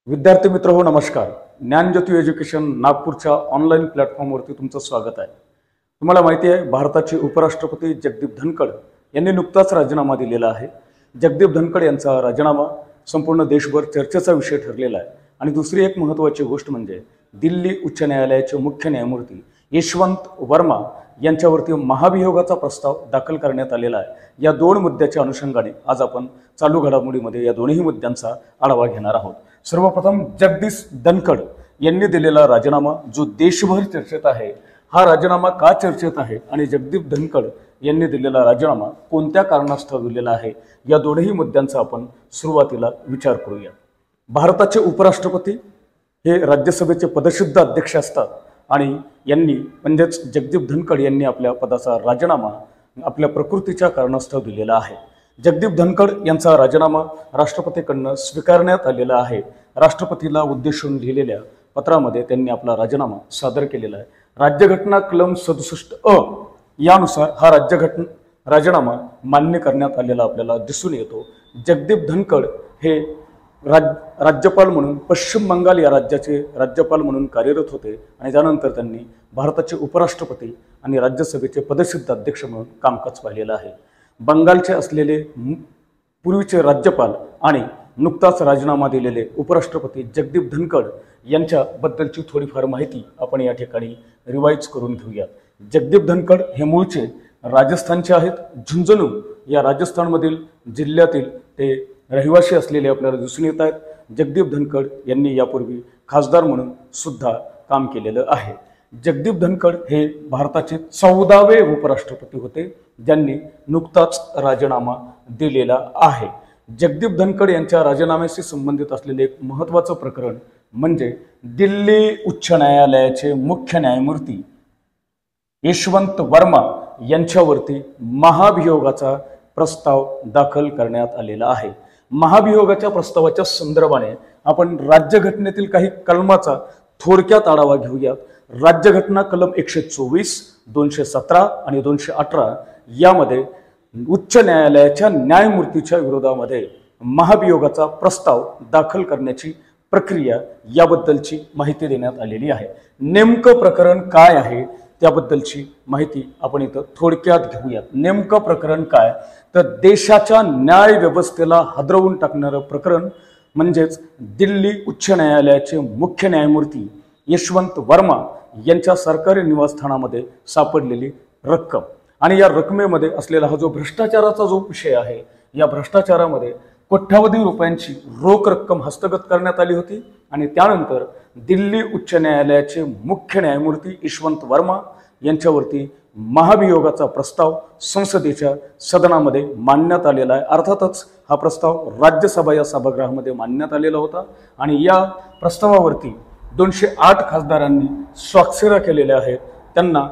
विद्यार्थी मित्र हो नमस्कार। ज्ञानज्योती एज्युकेशन नागपूरच्या ऑनलाईन प्लॅटफॉर्मवरती तुमचं स्वागत आहे। तुम्हाला माहिती आहे भारताचे उपराष्ट्रपती जगदीप धनखड यांनी नुकताच राजीनामा दिलेला आहे। जगदीप धनखड यांचा राजीनामा संपूर्ण देशभर चर्चेचा विषय ठरलेला आहे। आणि दुसरी एक महत्त्वाची गोष्ट म्हणजे दिल्ली उच्च न्यायालयाचे मुख्य न्यायमूर्ती यशवंत वर्मा यांच्यावरती महाभियोगाचा प्रस्ताव दाखल करण्यात आलेला आहे। या दोन मुद्द्याच्या अनुषंगाने आज आपण चालू घडामोडीमध्ये या दोन्ही मुद्द्यांचा आढावा घेणार आहोत। सर्वप्रथम जगदीप धनखड यांनी दिलेला राजीनामा जो देशभर चर्चेत आहे, हा राजीनामा का चर्चेत आहे आणि जगदीप धनखड यांनी दिलेला राजीनामा कोणत्या कारणास्तव दिलेला आहे, या दोन्ही मुद्द्यांचा आपण सुरुवातीला विचार करूया। भारताचे उपराष्ट्रपती हे राज्यसभेचे पदसिद्ध अध्यक्ष असतात आणि यांनी म्हणजेच जगदीप धनखड यांनी आपल्या पदाचा राजीनामा आपल्या प्रकृतीच्या कारणास्तव दिलेला आहे। जगदीप धनखड यांचा राजीनामा राष्ट्रपतीकडून स्वीकारण्यात आलेला आहे। राष्ट्रपतीला उद्देशून लिहिलेल्या पत्रामध्ये त्यांनी आपला राजीनामा सादर केलेला आहे। राज्यघटना कलम 67 यानुसार हा राजीनामा मान्य करण्यात आलेला आपल्याला दिसून येतो। जगदीप धनखड हे राज्यपाल म्हणून पश्चिम बंगाल या राज्याचे राज्यपाल म्हणून कार्यरत होते आणि त्यानंतर त्यांनी भारताचे उपराष्ट्रपती आणि राज्यसभेचे पदसिद्ध अध्यक्ष म्हणून कामकाज पाहिलेलं आहे। बंगालचे असलेले पूर्वीचे राज्यपाल आणि नुकताच राजीनामा दिलेले उपराष्ट्रपती जगदीप धनखड यांच्याबद्दलची थोडीफार माहिती आपण या ठिकाणी रिवाइज करून घेऊया। जगदीप धनखड हे मूळचे राजस्थानचे आहेत। झुंझुनू या राजस्थानमधील जिल्ह्यातील ते रहिवासी असलेले आपल्याला दिसून येत आहेत। जगदीप धनखड यांनी यापूर्वी खासदार म्हणून सुद्धा काम केलेलं आहे। जगदीप धनखड हे भारताचे 14वे उपराष्ट्रपती होते ज्यांनी नुकताच राजीनामा दिलेला आहे। जगदीप धनखड यांच्या राजीनाम्याशी संबंधित असलेले एक महत्त्वाचं प्रकरण म्हणजे दिल्ली उच्च न्यायालयाचे मुख्य न्यायमूर्ती यशवंत वर्मा यांच्यावरती महाभियोगाचा प्रस्ताव दाखल करण्यात आलेला आहे। महाभियोगाच्या प्रस्तावाच्या संदर्भाने आपण राज्यघटनेतील काही कलमाचा थोडक्यात आढावा घेऊयात। राज्यघटना कलम 124, 217 आणि 218 यामध्ये उच्च न्यायालयाच्या न्यायमूर्तीच्या विरोधामध्ये महाभियोगाचा प्रस्ताव दाखल करण्याची प्रक्रिया याबद्दलची माहिती देण्यात आलेली आहे। नेमकं प्रकरण काय आहे त्याबद्दलची माहिती आपण इथं थोडक्यात घेऊयात। नेमकं प्रकरण काय तर देशाच्या न्याय व्यवस्थेला हादरवून टाकणारं प्रकरण म्हणजेच दिल्ली उच्च न्यायालयाचे मुख्य न्यायमूर्ती यशवंत वर्मा यांच्या सरकारी निवासस्थानामध्ये सापडलेली रक्कम आणि या रकमेमध्ये असलेला हा जो भ्रष्टाचाराचा जो विषय आहे, या भ्रष्टाचारामध्ये कोट्यावधी रुपयांची रोख रक्कम हस्तगत करण्यात आली होती आणि त्यानंतर दिल्ली उच्च न्यायालयाचे मुख्य न्यायमूर्ती यशवंत वर्मा यांच्यावरती महाभियोगाचा प्रस्ताव संसदेच्या सदनामध्ये मांडण्यात आलेला आहे। अर्थातच हा प्रस्ताव राज्यसभा या सभागृहामध्ये मांडण्यात आलेला होता आणि या प्रस्तावावरती 208 खासदारांनी स्वाक्षऱ्या केलेल्या आहेत। त्यांना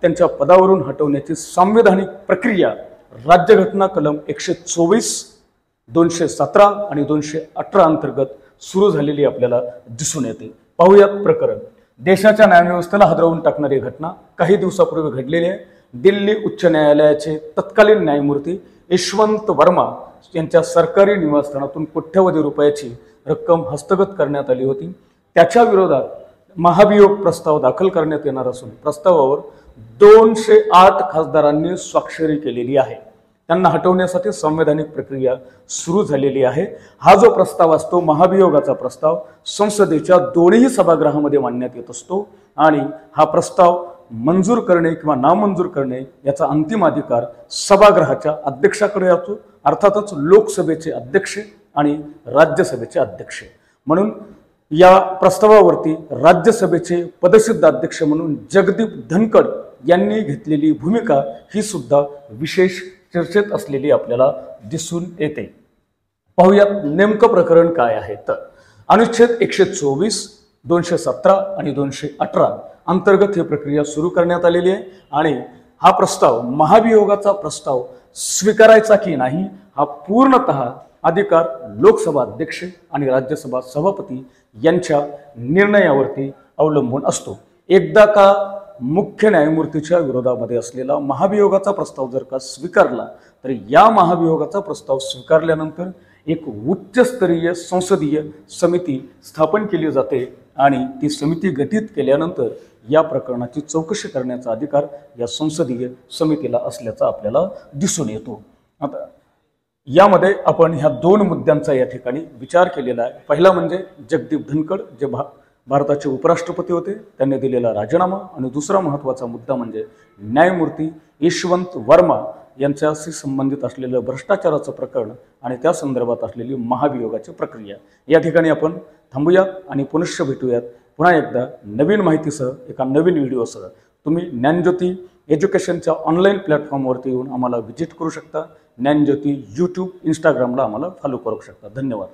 त्यांच्या पदावरून हटवण्याची संवैधानिक प्रक्रिया राज्यघटना कलम 124, 217 आणि 218 अंतर्गत सुरू झालेली आपल्याला दिसून येते। पाहूयात प्रकरण। देशाच्या न्यायव्यवस्थेला हादरवून टाकणारी घटना काही दिवसापूर्वी घडलेली आहे। दिल्ली उच्च न्यायालयाचे तत्कालीन न्यायमूर्ती यशवंत वर्मा यांच्या सरकारी निवासस्थानातून कोट्यावधी रुपयाची रक्कम हस्तगत करण्यात आली होती। त्याच्या विरोधात महाभियोग प्रस्ताव दाखल करण्यात येणार असून प्रस्तावावर 208 खासदारांनी स्वाक्षरी केलेली आहे। त्यांना हटवण्यासाठी संवैधानिक प्रक्रिया सुरू झालेली आहे। हा जो प्रस्ताव असतो महाभियोगाचा प्रस्ताव संसदेच्या दोन्ही सभागृहामध्ये मांडण्यात येत असतो आणि हा प्रस्ताव मंजूर करणे किंवा नामंजूर करणे याचा अंतिम अधिकार सभागृहाच्या अध्यक्षाकडे असतो। अर्थातच लोकसभेचे अध्यक्ष आणि राज्यसभेचे अध्यक्ष। म्हणून या प्रस्तावावरती राज्यसभेचे पदसिद्ध अध्यक्ष म्हणून जगदीप धनखड यांनी घेतलेली भूमिका ही सुद्धा विशेष चर्चेत असलेली आपल्याला दिसून येते। पाहूयात नेमकं प्रकरण काय आहे तर अनुच्छेद 124, 217 आणि 218 अंतर्गत ही प्रक्रिया सुरू करण्यात आलेली आहे आणि हा प्रस्ताव महाभियोगाचा प्रस्ताव स्वीकारायचा की नाही हा पूर्णतः अधिकार लोकसभा अध्यक्ष आणि राज्यसभा सभापती यांच्या निर्णयावरती अवलंबून असतो। एकदा का मुख्य न्यायमूर्तीच्या विरोधामध्ये असलेला महाभियोगाचा प्रस्ताव जर का स्वीकारला तर या महाभियोगाचा प्रस्ताव स्वीकारल्यानंतर एक उच्चस्तरीय संसदीय समिती स्थापन केली जाते आणि ती समिती गठीत केल्यानंतर या प्रकरणाची चौकशी करण्याचा अधिकार या संसदीय समितीला असल्याचा आपल्याला दिसून येतो। आता यामध्ये आपण ह्या दोन मुद्द्यांचा या ठिकाणी विचार केलेला आहे। पहिला म्हणजे जगदीप धनखड जे भारताचे उपराष्ट्रपती होते, त्यांनी दिलेला राजीनामा, आणि दुसरा महत्त्वाचा मुद्दा म्हणजे न्यायमूर्ती यशवंत वर्मा यांच्याशी संबंधित असलेलं भ्रष्टाचाराचं प्रकरण आणि त्या संदर्भात असलेली महाभियोगाची प्रक्रिया। या ठिकाणी आपण थांबूया आणि पुनश्च भेटूयात पुन्हा एकदा नवीन माहितीसह एका नवीन व्हिडिओसह। तुम्ही ज्ञानज्योती एज्युकेशनच्या ऑनलाईन प्लॅटफॉर्मवरती येऊन आम्हाला व्हिजिट करू शकता। ज्ञानज्योती यूट्यूब, इंस्टाग्रामला आम्हाला फॉलो करू शकता। धन्यवाद।